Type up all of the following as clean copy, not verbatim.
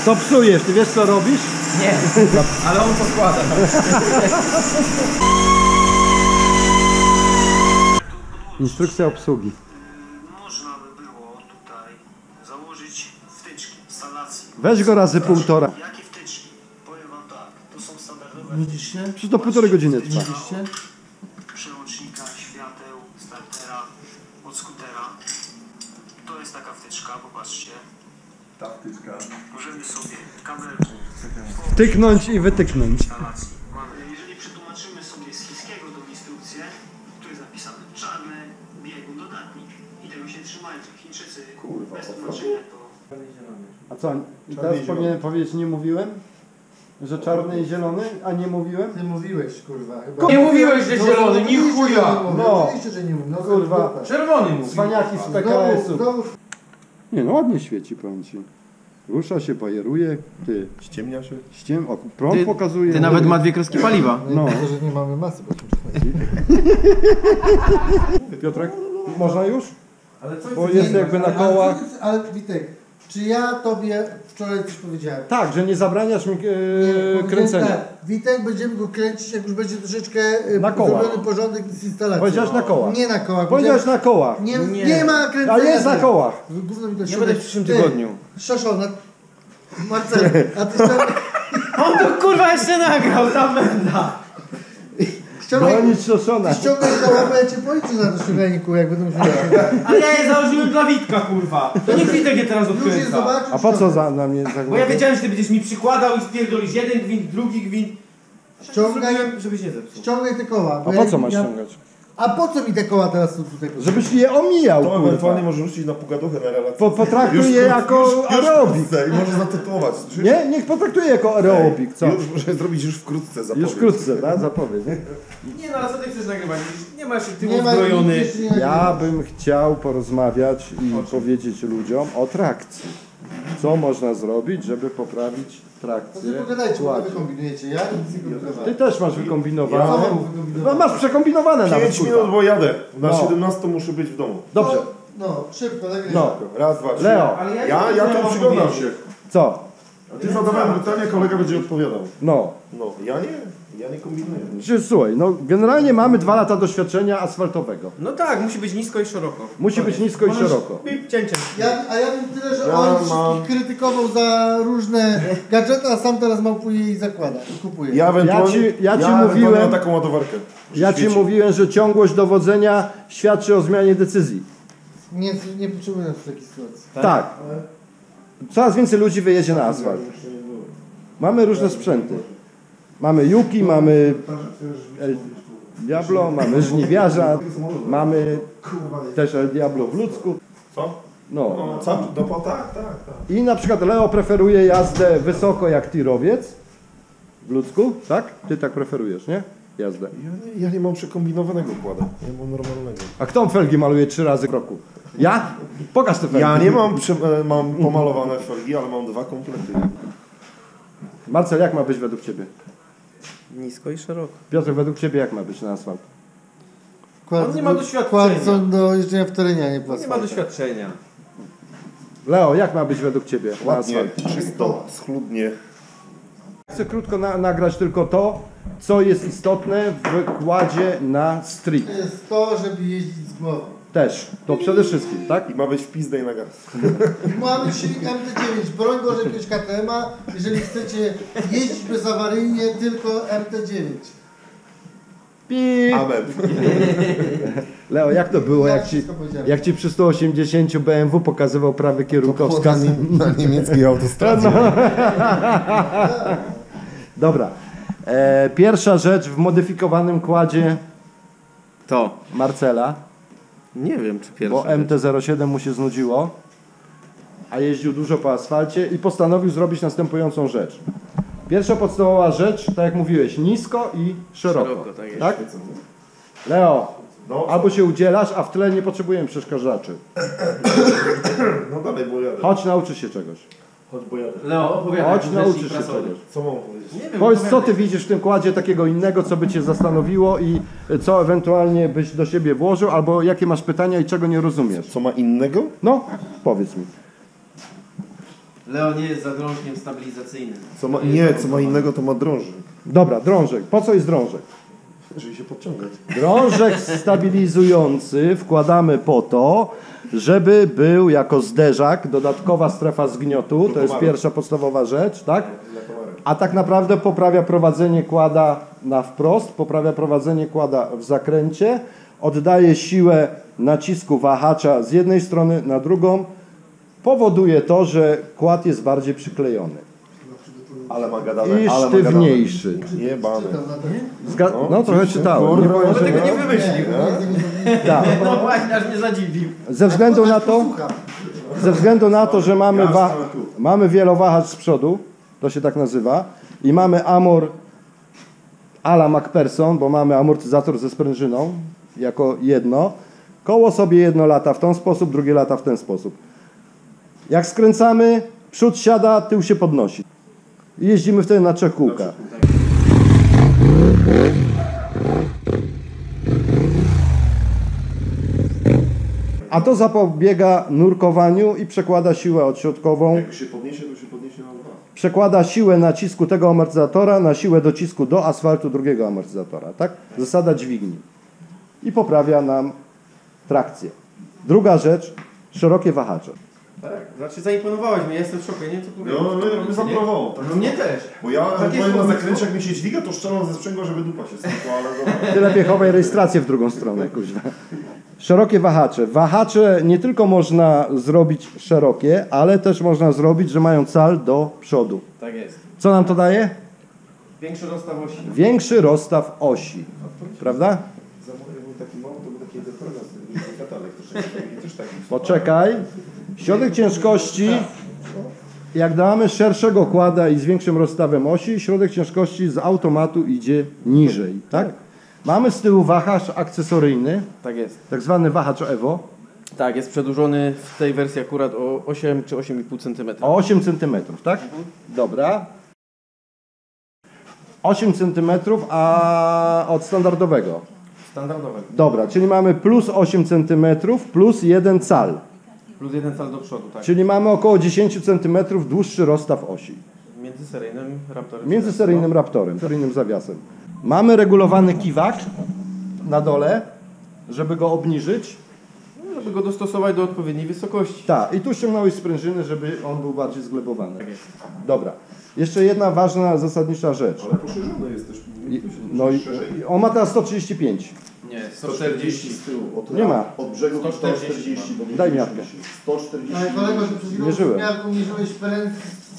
To psujesz, ty wiesz co robisz? Nie, ale on poskłada. Instrukcja obsługi. Można by było tutaj założyć wtyczki instalacji. Weź go razy 1,5. Jakie wtyczki? Powiem wam tak, to są standardowe. Widzisz się? Przecież to 1,5 godziny trwa. Widzisz się? Przełącznika, świateł, startera, od skutera. To jest taka wtyczka, popatrzcie. Ta wtyczka. Możemy sobie kabelku Wtyknąć i wytyknąć. instalacji. Jeżeli przetłumaczymy sobie z chińskiego tą instrukcję, tu jest napisane czarny biegun dodatnik. I tego się trzymają. Chińczycy bez tłumaczenia to... A co? I teraz powinienem powiedzieć, nie mówiłem? Że czarny i zielony? A nie mówiłem? Ty mówiłeś, kurwa. Chyba. Nie mówiłeś, że zielony, ni oczywiście, chuja. że nie mówię, No. Oczywiście, że nie mówię. No, Kurwa. kurwa. Czerwony mówi. Cwaniaki z PKS-u. Znowu. Nie no, ładnie świeci, powiem ci. Rusza się, bajeruje. Ty, Ściemnia się? o, prąd pokazuje. Ty nawet ma 2 kreski paliwa. No. To, że nie mamy masy, bo Piotrek, można już? Ale co Bo jest jakby na kołach. Ale Witek, czy ja tobie wczoraj coś powiedziałem? Tak, że nie zabraniasz mi kręcenia. Tak. Witek, będziemy go kręcić, jak już będzie troszeczkę Na kołach. zrobiony porządek z instalacją. Powiedziałeś na kołach. Nie na kołach. Powiedziałeś na kołach. Nie ma kręcenia. A jest na kołach. Gówno mi to Nie będę w przyszłym tygodniu. Szoszo, Marcel, a ty On to kurwa jeszcze nagrał, tam będę. Bronić Szoszona. ściągaj koła, bo ja cię policzę na to ściąganie kół, jak będę musiał. Ale ja je założyłem dla Witka, kurwa. To nie Witek je teraz Już je odkręca. zobaczysz. A po co na mnie Bo ja wiedziałem, że ty będziesz mi przykładał i spierdolisz jeden gwint, drugi gwint. Ściągaj, Żebyś nie zepsuł. ściągaj te koła. A po co masz ściągać? A po co mi te koła teraz tu tutaj? Żebyś je omijał, To ewentualnie kurwa. może rzucić na pogaduchę na relację. Potraktuj je jako aerobik. I może zatytułować. Nie? Niech potraktuje jako aerobik, co? Już muszę zrobić już wkrótce zapowiedź. Już wkrótce, tak? Zapowiedź, nie? Nie no, ale co ty chcesz nagrywać? Nie masz ty Nie ma uzbrojony. nic, nie Ja bym chciał porozmawiać i powiedzieć ludziom o trakcji. Co można zrobić, żeby poprawić To trakcję? wy pogadajcie, bo Kładzie. wy kombinujecie. Ja nic nie kombinowałem. Ty też masz Co wykombinowane. mam No, wykombinować? masz przekombinowane nawet, 5 minut, kurwa. bo jadę. Na No. 17 muszę być w domu. Dobrze. No, szybko, tak No. Raz, dwa, trzy. Leo, Ale Ja tu przyglądam się. co? A ty zadawałem pytanie, kolega będzie odpowiadał. No. No, ja nie kombinuję. Słuchaj, no generalnie mamy 2 lata doświadczenia asfaltowego. No tak, musi być nisko i szeroko. Musi być nisko i szeroko. Cięciem. A ja bym tyle, że Ja on mam- wszystkich krytykował za różne gadżety, a sam teraz małpuje i zakłada i kupuje. Ja ewentualnie, Ja ci ewentualnie mówiłem- mam taką ładowarkę. Ja ci Świeci. mówiłem, że ciągłość dowodzenia świadczy o zmianie decyzji. Nie potrzebuję w takiej sytuacji. Tak. Coraz więcej ludzi wyjedzie na asfalt. Mamy różne sprzęty. Mamy Yuki, mamy El Diablo, mamy żniwiarza, mamy też El Diablo w ludzku. Co? No. No, co? Tak. I na przykład Leo preferuje jazdę wysoko jak tirowiec w ludzku, tak? Ty tak preferujesz, nie? Jazdę. Ja nie mam przekombinowanego kłada. Ja mam normalnego. A kto felgi maluje 3 razy w roku? Ja? Pokaż te felgi. Ja nie mam, mam pomalowane felgi, ale mam 2 komplety. Marcel, jak ma być według Ciebie? Nisko i szeroko. Piotr, według Ciebie jak ma być na asfalt? On nie ma doświadczenia. Kładzą do jeżdżenia w terenie, a nie po Nie ma doświadczenia. Leo, jak ma być według Ciebie na Ładnie, asfalt? czysto, schludnie. Chcę krótko nagrać tylko to, co jest istotne w kładzie na street. To jest to, żeby jeździć z głową. Też. To przede wszystkim, tak? I ma być w pizdę i na gaz. Mamy silnik MT9, broń Boże jakiegoś KTM-a, jeżeli chcecie jeździć bezawaryjnie, tylko MT9. Pip. Amen. Leo, jak to było, Ja jak ci, wszystko powiedziałem. jak ci przy 180 BMW pokazywał prawy kierunkowskaz? Na niemieckiej autostradzie. Dobra. Pierwsza rzecz w modyfikowanym kładzie To. Marcela, Nie wiem, czy pierwszy. bo MT-07 mu się znudziło, a jeździł dużo po asfalcie i postanowił zrobić następującą rzecz. Pierwsza podstawowa rzecz, tak jak mówiłeś, nisko i szeroko. Szeroko, tak jest. Tak? Leo, No. albo się udzielasz, a w tle nie potrzebujemy przeszkadzaczy. No dalej, bo jadę. Chodź, nauczysz się czegoś. Chodź, bo jadę. Leo, opowiadaj. Chodź, nauczysz się czegoś. Co mam powiedzieć? Nie wiem, Powiedz, co opowiadaj. ty widzisz w tym kładzie takiego innego, co by cię zastanowiło i co ewentualnie byś do siebie włożył, albo jakie masz pytania i czego nie rozumiesz. Co ma innego? No, powiedz mi. Leo nie jest za drążkiem stabilizacyjnym. Co ma innego, to ma drążek. Dobra, drążek. Po co jest drążek? Żeby się podciągać. Drążek stabilizujący wkładamy po to, żeby był jako zderzak, dodatkowa strefa zgniotu, to jest pierwsza podstawowa rzecz, tak? A tak naprawdę poprawia prowadzenie kłada na wprost, poprawia prowadzenie kłada w zakręcie, oddaje siłę nacisku wahacza z jednej strony na drugą, powoduje to, że kład jest bardziej przyklejony Ale ma gadane. i sztywniejszy. Jebane. No trochę czytałem. Nie powiem, On że tego nie. nie wymyślił. Tak. No właśnie, aż mnie zadziwił. Ze względu na to, że mamy wielowahacz z przodu, to się tak nazywa, i mamy amor a la MacPherson, bo mamy amortyzator ze sprężyną jako jedno. Koło sobie jedno lata w ten sposób, drugie lata w ten sposób. Jak skręcamy, przód siada, tył się podnosi. I jeździmy wtedy na 3 kółkach. A to zapobiega nurkowaniu i przekłada siłę odśrodkową. Jak się podniesie, to się podniesie na 2. Przekłada siłę nacisku tego amortyzatora na siłę docisku do asfaltu drugiego amortyzatora. Tak? Zasada dźwigni. I poprawia nam trakcję. Druga rzecz, szerokie wahacze. Tak, znaczy zaimponowałeś mi, ja jestem w szoku, ja nie wiem co No, my zaprowował. No mnie też. Bo ja Takie powiem na słowo- zakręcie, jak mi się dźwiga, to szczelam ze sprzęgła, żeby dupa się stykła, ale dobra. Ty lepiej chowaj rejestrację w drugą stronę. Kuźwa. Szerokie wahacze. Wahacze nie tylko można zrobić szerokie, ale też można zrobić, że mają cal do przodu. Tak jest. Co nam to daje? Większy rozstaw osi. Większy rozstaw osi. Prawda? Za moje był taki mały, to był taki determinat, katalek też taki. Poczekaj. Środek ciężkości, jak damy szerszego kłada i z większym rozstawem osi, środek ciężkości z automatu idzie niżej. Tak? Mamy z tyłu wahacz akcesoryjny, Tak jest. tak zwany wahacz Evo, Tak, jest przedłużony w tej wersji akurat o 8 czy 8,5 cm. o 8 cm, tak? Dobra. 8 cm, a od standardowego. Standardowego. Dobra, czyli mamy plus 8 cm plus 1 cal. Plus 1 cal do przodu, tak. Czyli mamy około 10 cm dłuższy rozstaw osi. Między seryjnym Raptorem. Między seryjnym Raptorem, seryjnym zawiasem. Mamy regulowany kiwak na dole, żeby go obniżyć. No, żeby go dostosować do odpowiedniej wysokości. Tak, i tu ściągnąłeś sprężyny, żeby on był bardziej zglebowany. Tak jest. Dobra. Jeszcze jedna ważna, zasadnicza rzecz. Ale poszerzony jest też. No i on ma teraz 135. Nie, 140. z tyłu. Od, Nie ma. Od brzegu 140 140. Daj miarkę. 140. Ale kolego, że przed chwilą Mierzyłem. w miarku mierzyłeś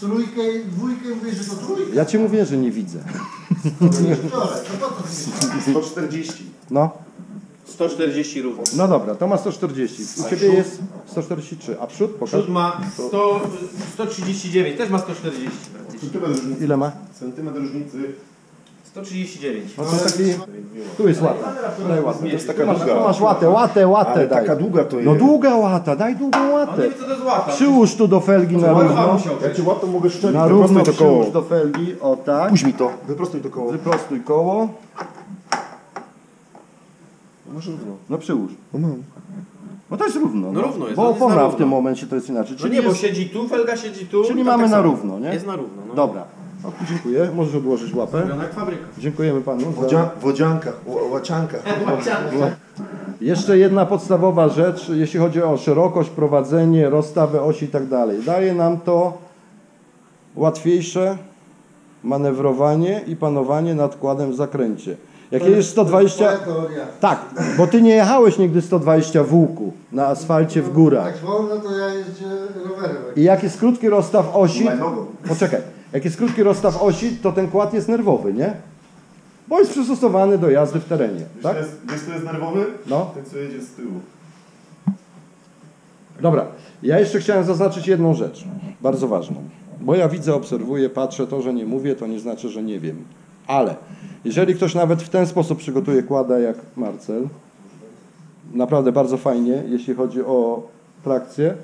trójkę i dwójkę i mówisz, że to trójka. Ja ci mówię, że nie widzę. Wczoraj, to po co ty 140. No, 140 równo. no dobra, to ma 140. U ciebie jest 143, a przód? Pokaż. Przód ma 139, też ma 140. Centymetr różnicy. Ile ma? Centymetr różnicy. 139. No to taki... Tu jest łata. Daj łatę. To jest taka Tu długa. masz łatę Ale daj. taka długa to jest. No długa łata, daj długą On nie łatę. wie co to jest łata. Przyłóż tu do felgi na równo. Ja ci łatą mogę szczelić. Na równo Wyprostuj to koło. przyłóż do felgi, o tak. Puść mi to. Wyprostuj to koło. Wyprostuj koło. Masz równo. No przyłóż. No mam. Bo to jest równo. No równo jest, Bo on jest na opona w równo. tym momencie to jest inaczej. No nie, bo jest... siedzi tu, felga siedzi tu. Czyli to mamy tak na samo. równo, nie? Jest na równo, no. Dobra. O, dziękuję. Możesz odłożyć łapę. Zrobiona jak fabryka. Dziękujemy panu. Za... Wodzianka. Łacianka. Jeszcze jedna podstawowa rzecz, jeśli chodzi o szerokość, prowadzenie, rozstawę osi i tak dalej. Daje nam to łatwiejsze manewrowanie i panowanie nad kładem w zakręcie. Jak jedziesz 120... Moja teoria. Tak, bo ty nie jechałeś nigdy 120 w łuku na asfalcie w górach. Jak wolno, to ja jeżdżę rowerem. I jak jest krótki rozstaw osi... Nogą. Poczekaj. Jak jest krótki rozstaw osi, to ten kład jest nerwowy, nie? Bo jest przystosowany do jazdy w terenie, tak? Wiesz, kto jest nerwowy? No. Ten, co jedzie z tyłu. Dobra, ja jeszcze chciałem zaznaczyć jedną rzecz, bardzo ważną. Bo ja widzę, obserwuję, patrzę, to, że nie mówię, to nie znaczy, że nie wiem. Ale jeżeli ktoś nawet w ten sposób przygotuje kłada jak Marcel, naprawdę bardzo fajnie, jeśli chodzi o trakcję,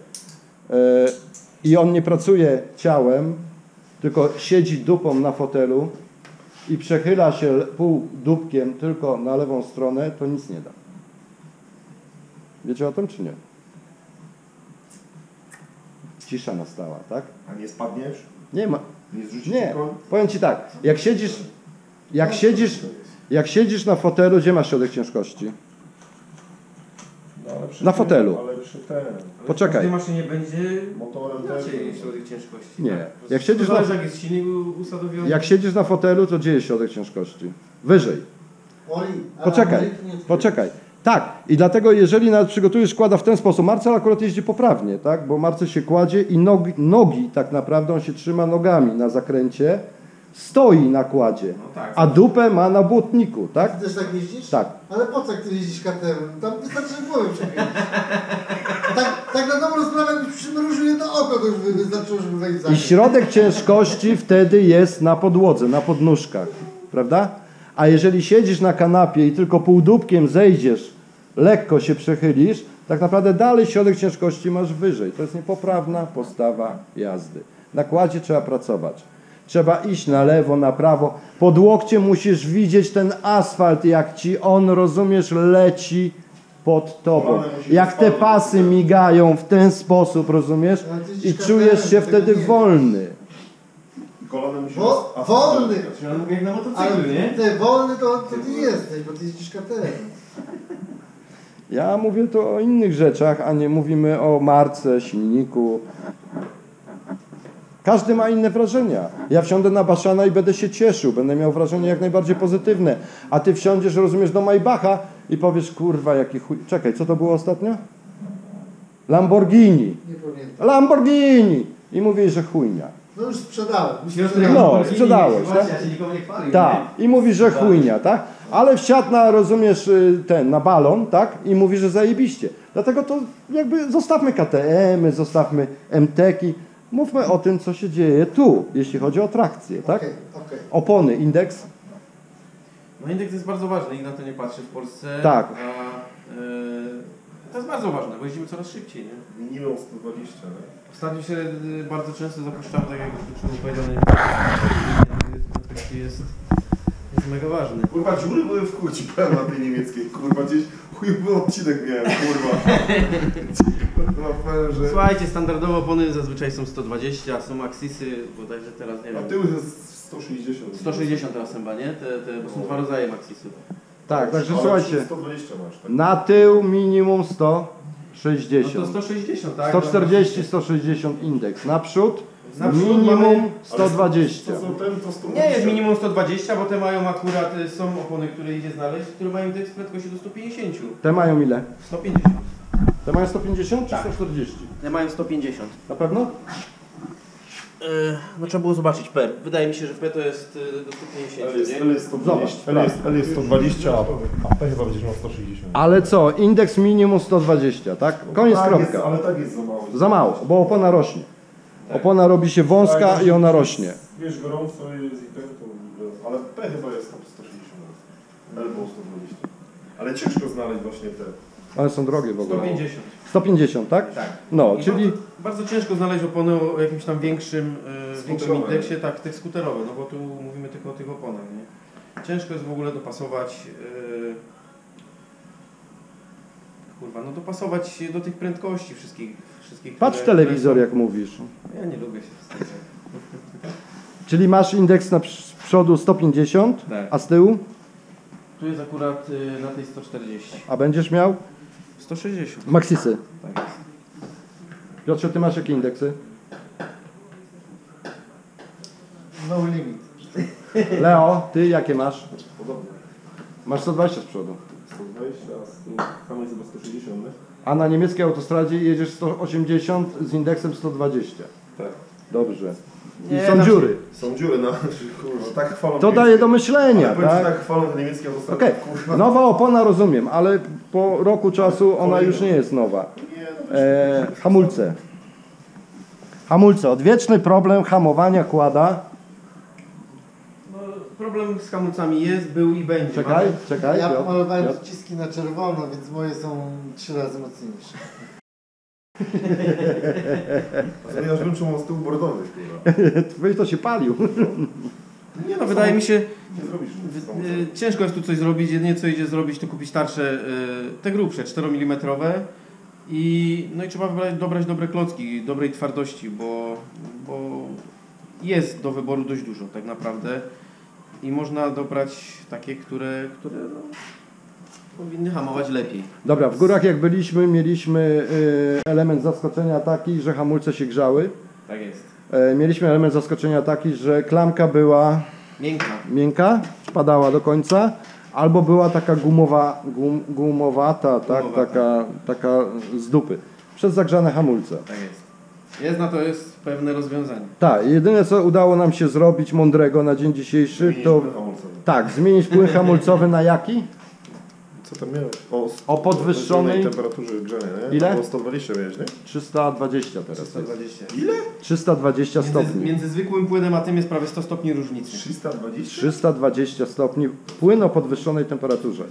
i on nie pracuje ciałem, tylko siedzi dupą na fotelu i przechyla się półdubkiem tylko na lewą stronę, to nic nie da. Wiecie o tym, czy nie? cisza nastała, tak? A nie spadniesz? Nie ma. Nie zrzucisz Nie, tylko? powiem Ci tak, jak siedzisz na fotelu, gdzie masz środek ciężkości? No, ale przy Na tym- fotelu. Ale przy ten... Poczekaj. W każdej maszynie będzie Motorem też. inaczej środek ciężkości. Nie. Tak? Jak siedzisz na- Zależy, jak jest silnik usadowiony. Jak siedzisz na fotelu, to gdzie jest środek ciężkości? Wyżej. Oli, a Poczekaj, Ameryki nie poczekaj. Tak, i dlatego jeżeli nawet przygotujesz kłada w ten sposób, Marcel akurat jeździ poprawnie, tak? Bo Marcel się kładzie i nogi tak naprawdę, on się trzyma nogami na zakręcie, stoi na kładzie, No tak. a dupę ma na błotniku, tak? Ty też tak jeździsz? Tak. Ale po co jak ty jeździsz KTM? Tam wystarczy głowę przekręcić. tak na dobrą sprawę, jakbyś przymrużył jedno oko, to już wystarczyło, żeby wejść za I nim. środek ciężkości wtedy jest na podłodze, na podnóżkach, prawda? A jeżeli siedzisz na kanapie i tylko półdubkiem zejdziesz, lekko się przechylisz, tak naprawdę dalej środek ciężkości masz wyżej. To jest niepoprawna postawa jazdy. Na kładzie trzeba pracować. Trzeba iść na lewo, na prawo. Pod łokciem musisz widzieć ten asfalt, jak ci on, rozumiesz, leci pod tobą. Kolanem musisz Jak te spadać. pasy migają w ten sposób, rozumiesz? Ale ty I jeździsz czujesz się KTM, wtedy tego nie wolny. Kolanem musisz... Wolny! Ja mówię jak na Ale motocyklu, nie? ty wolny to ty jesteś, bo ty jeździsz KTM. Ja mówię tu o innych rzeczach, a nie mówimy o marce, silniku. Każdy ma inne wrażenia. Ja wsiądę na Baszana i będę się cieszył, będę miał wrażenie jak najbardziej pozytywne. A ty wsiądziesz, rozumiesz, do Maybacha i powiesz, kurwa, jaki chuj... Czekaj, co to było ostatnio? Lamborghini. Nie pamiętam. Lamborghini! I mówisz, że chujnia. No już sprzedałem. No, sprzedałeś, tak? Ja się nikomu nie chwalił, Tak. I mówisz, że chujnia, tak? Ale wsiadł na, rozumiesz, na balon, tak? I mówi, że zajebiście. Dlatego to jakby zostawmy KTM-y, zostawmy MTeki. Mówmy o tym, co się dzieje tu, jeśli chodzi o trakcję, tak? Okej. Opony, indeks. No indeks jest bardzo ważny, nikt na to nie patrzy w Polsce. Tak. To jest bardzo ważne, bo jeździmy coraz szybciej, nie? Minimum 120, nie? Ostatnio się bardzo często zapuszczam, tak jak był powiedziany, jest mega ważny. Kurwa, dziury były w chuj, ci powiem na tej niemieckiej. Kurwa, gdzieś chujowy odcinek miałem, kurwa. Kurwa, powiem, że... Słuchajcie, standardowo opony zazwyczaj są 120, są Axisy, bodajże teraz nie A wiem. tył jest 160. 160 teraz chyba, nie? Bo są dwa rodzaje Maxisów. Tak, także Ale słuchajcie, 120 masz, tak? na tył minimum No 160. to 160, tak? 140, 160 indeks. Naprzód Naprzód minimum mamy- 120. To są ten, to 120. Nie jest minimum 120, bo te mają akurat, są opony, które idzie znaleźć, które mają indeks prędkości do 150. Te mają ile? 150. Te mają 150 czy Tak. 140? Te mają 150. Na pewno? No trzeba było zobaczyć PER. Wydaje mi się, że PER to jest do 150, L jest 120, L jest 120, a P chyba będziesz miał 160. Ale co? Indeks minimum 120, tak? Koniec, tak kropka. Jest, ale tak jest za mało. Za mało, bo opona rośnie. Opona robi się wąska Tak, i ona rośnie. Wiesz, gorąco jest i tak to... Ale P chyba jest tam 160. L było 120. Ale ciężko znaleźć właśnie te. One są drogie w ogóle. 150. 150, tak? Tak. No, I czyli bardzo ciężko znaleźć opony o jakimś tam większym Skuterowe. indeksie, tak, tych skuterowych, no bo tu mówimy tylko o tych oponach, nie? Ciężko jest w ogóle dopasować no dopasować do tych prędkości wszystkich patrz w które telewizor są. jak mówisz. Ja nie lubię się wstydzić. Czyli masz indeks z przodu 150, Tak. a z tyłu? Tu jest akurat na tej 140. A będziesz miał? 160. Maxisy. Tak jest. Piotrze, ty masz jakie indeksy? No limit. Leo, ty jakie masz? Podobne. Masz 120 z przodu. 120, a tam jest chyba 160, nie? A na niemieckiej autostradzie jedziesz 180 z indeksem 120. Tak. Dobrze. I Nie, są tam- dziury. Są dziury na... Kurwa, tak chwalą To niemieckie. daje do myślenia, Ale powiem ci, tak? tak chwalą te niemieckie autostrady. Okej, Kurwa. nowa opona rozumiem, ale po roku czasu ona już nie jest nowa. Nie, to też- Hamulce. Hamulce. Odwieczny problem hamowania kłada. No, problem z hamulcami jest, był i będzie. Czekaj, Mamy- czekaj. Ja Piotr, pomalowałem Piotr. przyciski na czerwono, więc moje są 3 razy mocniejsze. Ja już wiem, czemu z tyłu bordowych, kurwa. Twój to się palił. Nie no, wydaje mi się, Nie zrobisz nic z tą ciężko jest tu coś zrobić. Jedynie co idzie zrobić, to kupić tarcze, te grubsze, 4 mm No i trzeba dobrać dobre klocki, dobrej twardości, bo jest do wyboru dość dużo tak naprawdę i można dobrać takie, które no, powinny hamować lepiej. Dobra, w górach jak byliśmy, mieliśmy element zaskoczenia taki, że hamulce się grzały. Tak jest. Mieliśmy element zaskoczenia taki, że klamka była miękka, spadała do końca, albo była taka gumowata, tak, taka z dupy. Przez zagrzane hamulce. Tak jest. Jest pewne rozwiązanie. Tak, jedyne co udało nam się zrobić mądrego na dzień dzisiejszy, to tak, zmienić płyn hamulcowy na jaki? Co tam miałeś? O podwyższonej temperaturze grzania, nie? Ile? O 120 miałeś, nie? 320 teraz. 320. Ile? 320 stopni. Między zwykłym płynem a tym jest prawie 100 stopni różnicy. 320? 320 stopni. Płyn o podwyższonej temperaturze.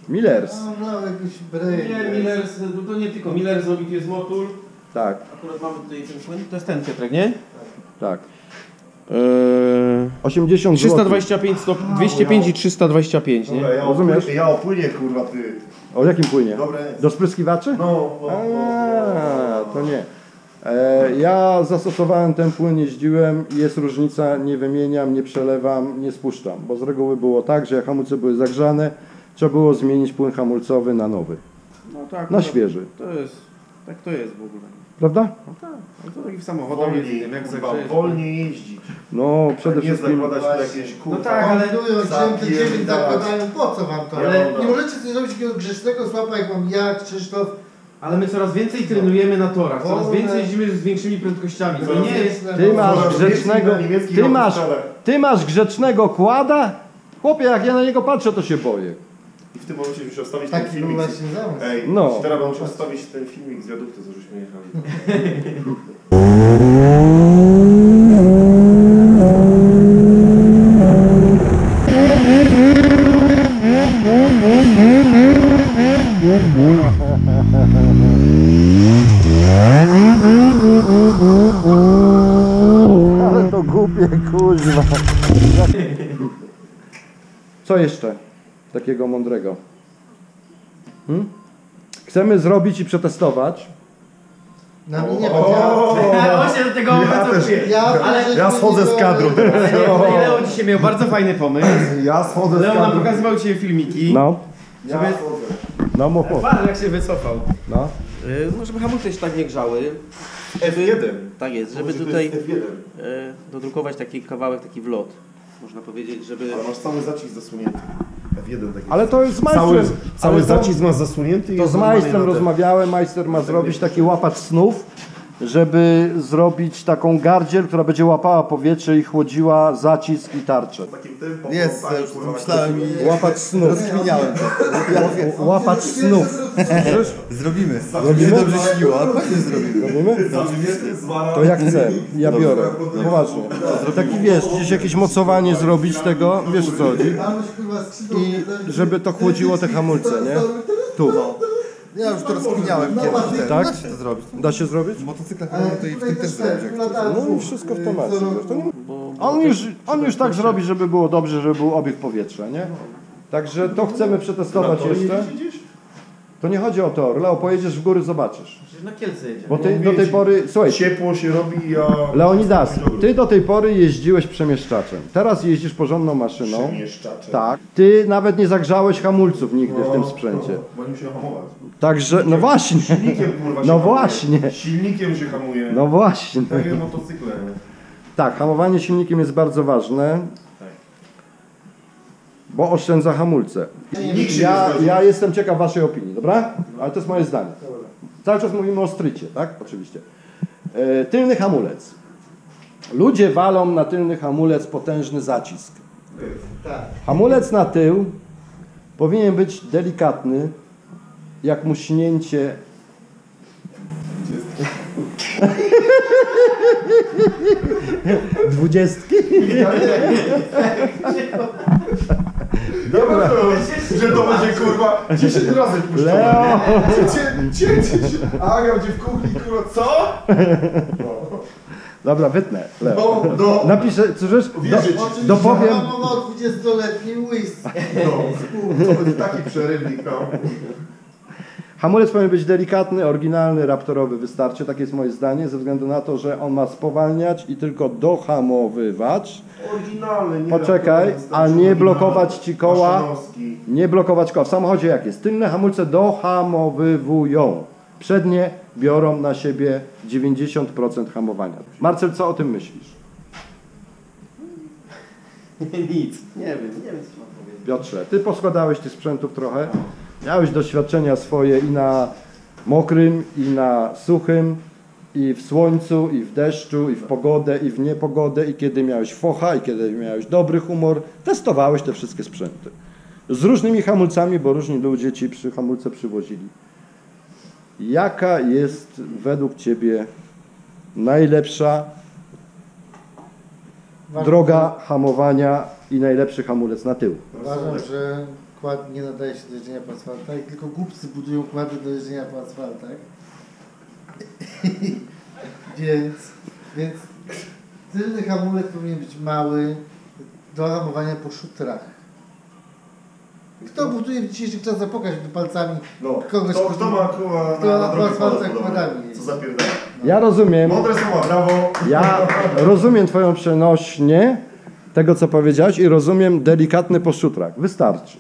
Millers. No, jakiś bryj. Millers, to nie tylko Millers zrobił, tu jest motul. Tak, Akurat mamy tutaj ten płyn, to jest ten Piotrek, nie? tak. 80 zł. 325 stopni, 205 i 325, nie? Dobra, Rozumiesz? Ja o płynie, kurwa, ty. O jakim płynie? Dobre. Do spryskiwaczy? No. To nie. Ja zastosowałem ten płyn, jeździłem i jest różnica, nie wymieniam, nie przelewam, nie spuszczam. Bo z reguły było tak, że jak hamulce były zagrzane, trzeba było zmienić płyn hamulcowy na nowy. No tak. Na świeży. Tak to jest w ogóle. Prawda? No tak, no to taki w samochodach jest, jak kurwa, zagrzejesz. wolniej jeździć. No przede Nie wszystkim. zakładać tu jakieś kurwa. No tak, ale... Że te 9 zakładają, po co wam to? Ale- Nie możecie coś zrobić takiego grzecznego słapa, jak mam ja, Krzysztof. Ale my coraz więcej trenujemy na torach, coraz Wolne. więcej jeździmy z większymi prędkościami. To nie jest... Ty masz Coraz grzecznego. więcej na niemieckich Ty masz, autostradach. ty masz grzecznego kłada? Chłopie, jak ja na niego patrzę, to się boję. I w tym momencie musiał wstawić ten Taki był filmik. właśnie zamysł. Ej, No. teraz bym musiał wstawić ten filmik z wiaduktu, co żeśmy jechali. Ale to głupie, kuźwa. Co jeszcze takiego mądrego? Chcemy zrobić i przetestować. Na mnie nie powiedziałem. On się do tego wycofuje. Ja schodzę z kadru teraz. Leo dzisiaj miał bardzo fajny pomysł. Ja schodzę z Leo nam kadru. pokazywał dzisiaj filmiki. No, Ja Żeby- schodzę. no mów. Patrz jak się wycofał. No. No żeby hamulce się tak nie grzały. F1. Tak jest, żeby Może to tutaj jest F1. dodrukować taki kawałek, taki wlot. Można powiedzieć, żeby... Ale masz cały zacisk zasunięty. F1 taki. Ale to jest z Cały, majstrem. cały ale to- zacisk masz zasunięty i To jest z normalnie majstrem na te- rozmawiałem, majster ma zrobić taki łapacz snów, żeby zrobić taką gardziel, która będzie łapała powietrze i chłodziła zacisk i tarczę. Takim tym Jest, poplątaniem, już kurwa, myślałem i Łapacz snów. rozkminiałem to. Łapacz snów. Zrobimy. Zrobimy? Nie dobrze śniło, ale pewnie zrobimy. Robimy? To jak chcę, ja biorę. Poważnie. Taki wiesz, gdzieś jakieś mocowanie zrobić tego, wiesz o co chodzi? I żeby to chłodziło te hamulce, nie? Tu. Ja już to rozkminiałem kiedyś. Tak? Da się to zrobić. Da się zrobić? W motocyklach to i w tym też zrobić. No i wszystko w temacie. wiesz, to nie... On już tak zrobi, żeby było dobrze, żeby był obieg powietrza, nie? Także to chcemy przetestować jeszcze. To nie chodzi o tor. Leo, pojedziesz w góry, zobaczysz. Przecież na Kielce jedzie. Bo ty do tej pory... Słuchaj, Ciepło się robi, ja... Leonidas, ty do tej pory jeździłeś przemieszczaczem. Teraz jeździsz porządną maszyną. Przemieszczacze. Tak. Ty nawet nie zagrzałeś hamulców nigdy w tym sprzęcie. Bo nie musiał hamować. Także, no właśnie. Silnikiem kurwa się No hamuje. właśnie. Silnikiem się hamuje. No właśnie. Tak jak motocykle. nie? Tak, hamowanie silnikiem jest bardzo ważne. Bo oszczędza hamulce. Nikt się nie zgodzi. Ja jestem ciekaw waszej opinii, dobra? Ale to jest moje zdanie. Cały czas mówimy o strycie, tak? Oczywiście. Tylny hamulec. Ludzie walą na tylny hamulec potężny zacisk. Hamulec na tył powinien być delikatny, jak muśnięcie. Dwudziestki? Dobra. Że to będzie kurwa 10 razy puszczone. Leo! Aga będzie w kuchni, kurwa, co? Dobra, wytnę. Leo. No, Napiszę, słyszysz? Wierzyć. Dopowiem. Mowa o 20-letnim whisky. no, to będzie taki przerywnik, no. Hamulec powinien być delikatny, oryginalny, raptorowy, wystarczy, takie jest moje zdanie, ze względu na to, że on ma spowalniać i tylko dohamowywać. Oryginalny, nie Poczekaj, raptorowski, a nie oryginalny, blokować ci koła. maszynowski. Nie blokować koła. W samochodzie jak jest? Tylne hamulce dohamowywują. Przednie biorą na siebie 90% hamowania. Marcel, co o tym myślisz? Nic. Nie wiem co mam powiedzieć. Piotrze, ty poskładałeś tych sprzętów trochę. Miałeś doświadczenia swoje i na mokrym, i na suchym, i w słońcu, i w deszczu, i w pogodę, i w niepogodę, i kiedy miałeś focha, i kiedy miałeś dobry humor. Testowałeś te wszystkie sprzęty. Z różnymi hamulcami, bo różni ludzie ci przy hamulce przywozili. Jaka jest według ciebie najlepsza droga hamowania i najlepszy hamulec na tył? Uważam, że kład nie nadaje się do jeżdżenia po asfaltach, tylko głupcy budują kłady do jeżdżenia po asfaltach. więc tylny hamulec powinien być mały do hamowania po szutrach. Kto buduje w dzisiejszych czasach, pokaż mi palcami No, kogoś, kto ma koła kto na po drogi asfaltach podobne? kładami. Co za pierdolę? Ja rozumiem. Mądre słowa, brawo. Ja rozumiem twoją przenośnię tego, co powiedziałeś i rozumiem delikatny po szutrach. Wystarczy.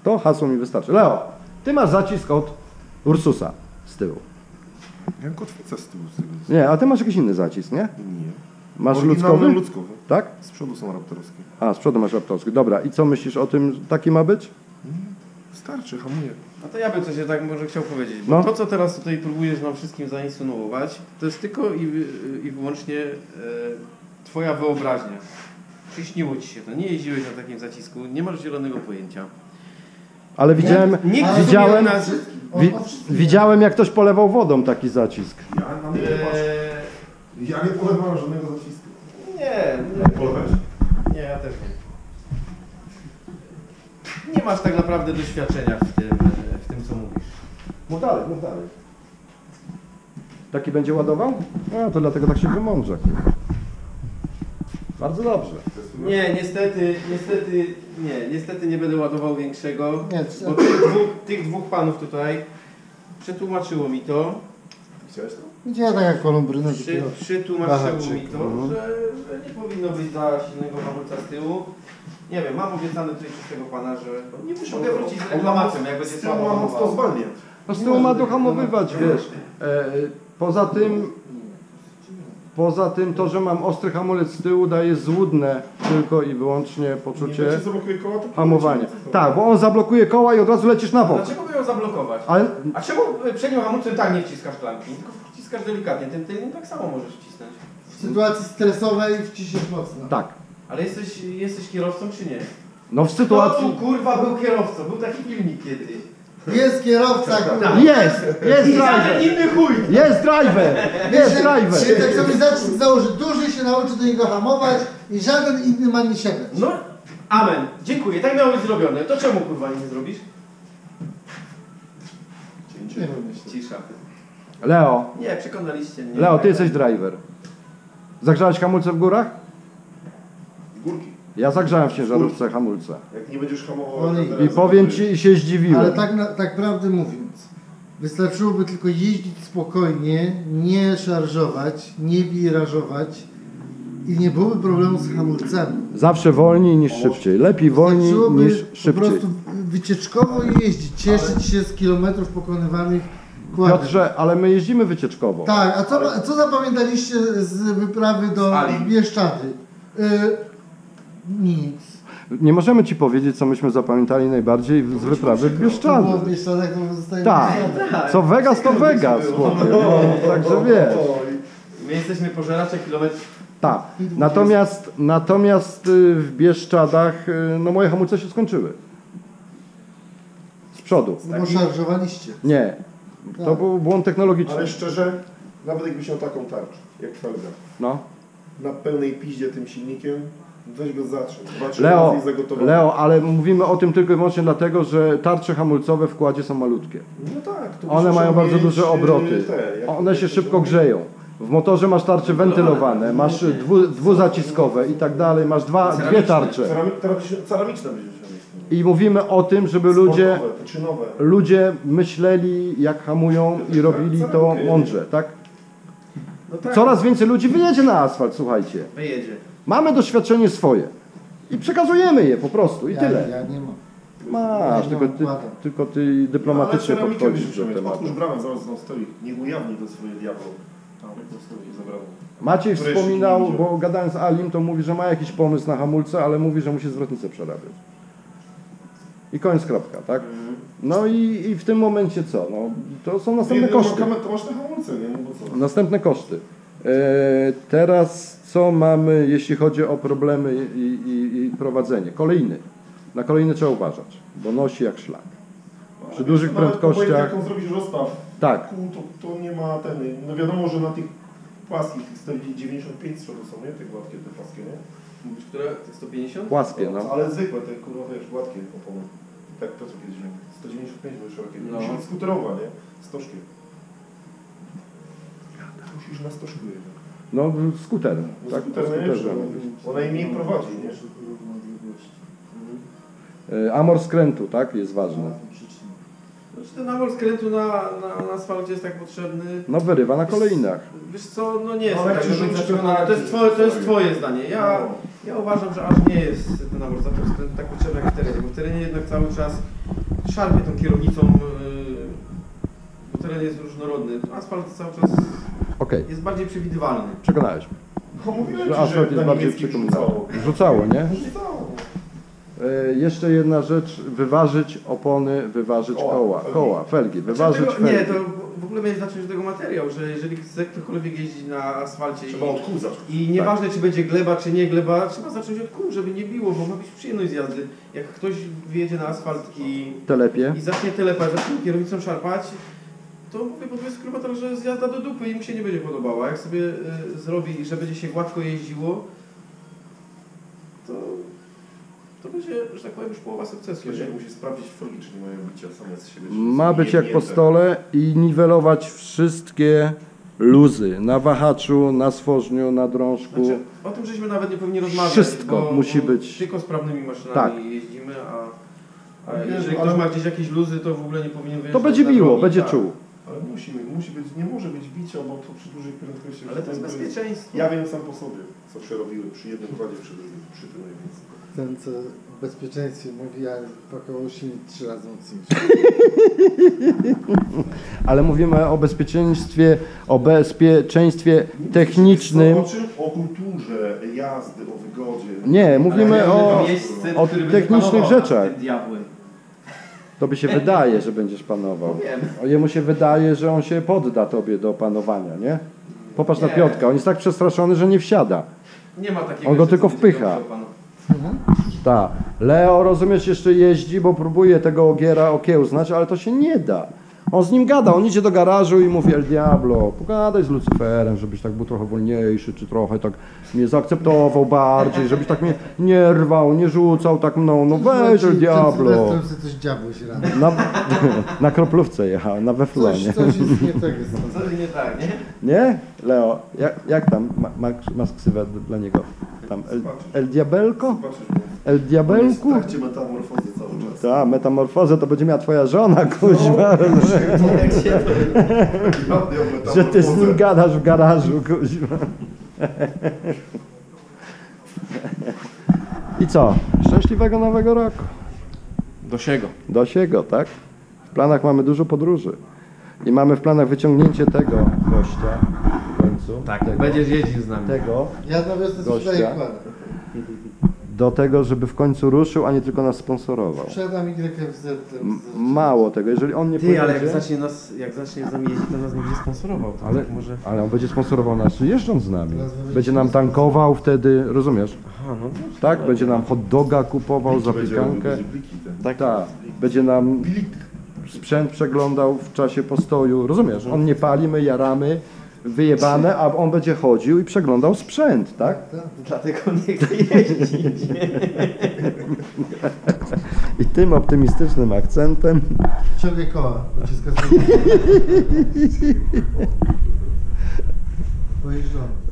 To hasło mi wystarczy. Leo, ty masz zacisk od Ursusa z tyłu. Jak kotwica z tyłu. z tego. Nie, a ty masz jakiś inny zacisk, nie? Nie. Masz Oryginalny ludzkowy? ludzkowy. Tak? Z przodu są raptorowskie. A, z przodu masz raptorski. Dobra, i co myślisz o tym, taki ma być? Starczy, hamuje. No to ja bym coś tak może chciał powiedzieć, bo No. to co teraz tutaj próbujesz nam wszystkim zainsynuować, to jest tylko i wyłącznie twoja wyobraźnia. Przyśniło ci się to, nie jeździłeś na takim zacisku, nie masz zielonego pojęcia. Ale widziałem, Nikt widziałem, sobie nas, widziałem jak ktoś polewał wodą taki zacisk. Ja na mnie patrzę. Ja nie polewałem żadnego zacisku. nie, Polewałeś? nie, ja też nie. Nie masz tak naprawdę doświadczenia w tym co mówisz. Mów dalej, mów dalej. Taki będzie ładował? No to dlatego tak się wymądrze. Bardzo dobrze. Nie, niestety nie będę ładował większego, Nie, bo tych dwóch panów tutaj przetłumaczyło mi to, Chciałeś to? Gdzie tak jak Kolumbryny przytłumaczyło Bachaczyk, mi to, że nie powinno być za silnego hamulca z tyłu. Nie wiem, mam obiecane tutaj przez tego pana, że nie mogę wrócić z reklamacją, jak będzie Z tyłu słabo ma mocno hamował. zwalnia. No z tyłu ma dohamowywać, wiesz. Poza tym to, że mam ostry hamulec z tyłu daje złudne tylko i wyłącznie Nie poczucie wiecie, co blokuje koła, to hamowania. poleci. Tak, bo on zablokuje koła i od razu lecisz na bok. Dlaczego by ją zablokować? Ale A czemu przednią hamulcem tak nie wciskasz klamki, tylko wciskasz delikatnie, tym tylnym tak samo możesz wcisnąć. W sytuacji stresowej wciśniesz mocno. tak, Ale jesteś kierowcą czy nie? no w Kto sytuacji... tu kurwa był kierowcą? Był taki filmik kiedyś. Jest kierowca, kurwa. Jest I żaden driver! inny chuj! Jest driver! Jest Się driver! tak sobie zacisk założy, duży się nauczy do niego hamować i żaden inny ma nie sięgać. No, amen. Dziękuję, tak miało być zrobione. To czemu kurwa nie zrobisz? Nie wiem, myślę. Cisza. Leo, Nie, przekonaliście mnie. Leo, ty jesteś driver. Zagrzałeś hamulce w górach? Górki. Ja zagrzałem w ciężarówce hamulce. Jak nie będziesz hamował... Oli. to I powiem ci, się zdziwiłem. Ale tak prawdę mówiąc, wystarczyłoby tylko jeździć spokojnie, nie szarżować, nie wirażować i nie byłoby problemu z hamulcami. Zawsze wolniej niż szybciej. Lepiej wolniej Wystarczyłoby niż po szybciej. prostu wycieczkowo jeździć, cieszyć się z kilometrów pokonywanych kładem. Piotrze, ale my jeździmy wycieczkowo. Tak, a co zapamiętaliście z wyprawy do Ali. Bieszczady? Nic. Nie możemy ci powiedzieć, co myśmy zapamiętali najbardziej z wyprawy w To było Bieszczady. w Bieszczadach, to zostaje Tak. Co Vegas, to Vegas, chłopie. No, także wiesz. My jesteśmy pożeracze kilometrów. Tak. Natomiast w Bieszczadach no moje hamulce się skończyły. Z przodu. Bo szarżowaliście. Nie. To był błąd technologiczny. Ale szczerze, nawet jakbyś miał taką tarczę, jak Felga, No. na pełnej piździe tym silnikiem, weź go zatrzym. 2-3 razy i zagotowany. Leo, ale mówimy o tym tylko i wyłącznie dlatego, że tarcze hamulcowe w kładzie są malutkie. No tak. to One musisz mają bardzo mieć, duże obroty. One się szybko grzeją. W motorze masz tarcze wentylowane, masz dwuzaciskowe i tak dalej, masz dwie tarcze. Ceramiczne będziesz miał. I mówimy o tym, żeby Sportowe, czynowe. ludzie myśleli, jak hamują i robili to mądrze, tak? No tak, Coraz więcej ludzi wyjedzie na asfalt, słuchajcie. wyjedzie. Mamy doświadczenie swoje i przekazujemy je po prostu i tyle. Ja nie mam. Masz, Ja tylko nie ty, układam. tylko ty dyplomatycznie Ale ceramikę podchodzisz byśmy do mieć. tematu. Otwórz bramę, zaraz znowu stoi. Niech ujawni to swoje diabło. Tam, to stoi za bramą. Maciej Które jeszcze wspominał, nie widział. bo gadałem z Alim, to mówi, że ma jakiś pomysł na hamulce, ale mówi, że musi zwrotnicę przerabiać. I koniec, kropka, tak? No i w tym momencie co? No, to są następne koszty. To masz te hamulce, nie? No bo co? Następne koszty. Teraz co mamy, jeśli chodzi o problemy i prowadzenie? Kolejny. Na kolejny trzeba uważać, bo nosi jak szlak. Przy dużych prędkościach. Jak on zrobisz rozstaw Tak. kół, to nie ma ten. No wiadomo, że na tych płaskich, tych 195 z przodu są, nie? Te gładkie, te płaskie, nie? Mówisz, które? Te 150? Płaskie, no. Ale zwykłe, te kurwa, wiesz, gładkie opony. Tak, to co kiedyś miał. 195 były szerokie. No. Musi być skuterowa, nie? Stożkiem. Musisz na stożku jechać. No skuter, No tak? skuter Po najlepszy, skuterze. bo najmniej prowadzi, nie? Amor skrętu, tak? Jest ważny. Znaczy ten nawór skrętu na asfalcie jest tak potrzebny. No wyrywa na kolejnach. Wiesz co, no nie jest No, tak, jak się żeby rzuci, zaciągnąć. To jest twoje zdanie. Ja uważam, że aż nie jest ten nawór skrętu tak potrzebny jak w terenie, bo w terenie jednak cały czas szarpie tą kierownicą, bo teren jest różnorodny. Asfalt cały czas Okej, jest bardziej przewidywalny. przekonałeś. No mówiłem Że ci, asfalt że jest na bardziej niemieckim przypominało. Rzucało, nie? Rzucało. Jeszcze jedna rzecz, wyważyć opony, wyważyć koła, felgi, wyważyć Znaczy tego, nie, felgi. to w ogóle mieć zacząć od tego materiału, że jeżeli chce ktokolwiek jeździć na asfalcie Trzeba od kół zacząć. i nieważne czy będzie gleba, czy nie gleba, trzeba zacząć od kół, żeby nie biło, bo ma być przyjemność z jazdy. Jak ktoś wyjedzie na asfalt i Telepie. zacznie telepać, zacznie kierownicą szarpać, to mówię po 20 km, że jest jazda do dupy i mu się nie będzie podobała. Jak sobie zrobi, że będzie się gładko jeździło, to będzie, że tak powiem, już połowa sukcesu. Jeszcze Nie? musi sprawdzić folgi, czy nie mają bicia same z siebie. Ma być jak po stole i niwelować wszystkie luzy na wahaczu, na stworzniu, na drążku. Znaczy, o tym żeśmy nawet nie powinni rozmawiać. Wszystko musi być. Tylko sprawnymi maszynami Tak. jeździmy, a Ale jeżeli ale- ktoś ma gdzieś jakieś luzy, to w ogóle nie powinien wyjeżdżać To będzie na biło, drogi, będzie tak. czuł. Ale musi być, nie może być bicia, bo to przy dużej prędkości. Ale to jest bezpieczeństwo. Ja wiem sam po sobie, co się robiły przy jednym kładzie, przy drugim, przy tym najwięcej. Ten, co o bezpieczeństwie mówi, a pakował silnik 3 razy mocniejszy. Ale mówimy o bezpieczeństwie technicznym. O czym? O kulturze jazdy, o wygodzie. Nie, mówimy o o technicznych rzeczach. Diabły. Tobie się wydaje, że będziesz panował. Wiem. A jemu się wydaje, że on się podda tobie do panowania, nie? Popatrz na Nie. Piotrka, on jest tak przestraszony, że nie wsiada. Nie ma takiego. On go jeszcze, tylko co będzie wpycha. dobrze panu. Tak. Leo, rozumiesz, jeszcze jeździ, bo próbuje tego ogiera okiełznać, ale to się nie da. On z nim gada, on idzie do garażu i mówi: El Diablo, pogadaj z Lucyferem, żebyś tak był trochę wolniejszy, czy trochę tak mnie zaakceptował bardziej, żebyś tak mnie nie rwał, nie rzucał tak mną, no weź El Diablo. Przed sobie coś dziabłeś rano. Na kroplówce jechał, na weflonie. Coś jest nie tak. Jest. Co nie tak, nie? Nie? Leo, jak tam masz ksywę dla niego? Tam El Diabelko? Zobaczysz, bo El on jest w Diabelku? trakcie metamorfozy cały czas. Ta, metamorfozę to będzie miała twoja żona, kuźwa. Jak się to... Że ty z nim gadasz w garażu, kuźwa. I co? Szczęśliwego nowego roku. Do siego. Do siego, tak? W planach mamy dużo podróży. I mamy w planach wyciągnięcie tego gościa w końcu. Tak, tego, będziesz jeździł z nami. tego Ja na wiosnę Gościa. sprzedaję kładę. do tego, żeby w końcu ruszył, a nie tylko nas sponsorował. Sprzedam YFZ. Mało tego, jeżeli on nie Ty, ale pojedzie, jak zacznie z nami jeździć, to nas nie będzie sponsorował. To ale, tak może... ale on będzie sponsorował nas jeżdżąc z nami. Teraz będzie Będzie nam tankował wtedy, rozumiesz? Aha, no Tak? Będzie nam hot doga kupował, zapiekankę. Tak. Będzie nam sprzęt przeglądał w czasie postoju. Rozumiesz? On nie pali, my jaramy, wyjebane, a on będzie chodził i przeglądał sprzęt, tak? Dlatego nie chcę jeździć. I tym optymistycznym akcentem Ciągaj koła, uciska z pojeżdżony.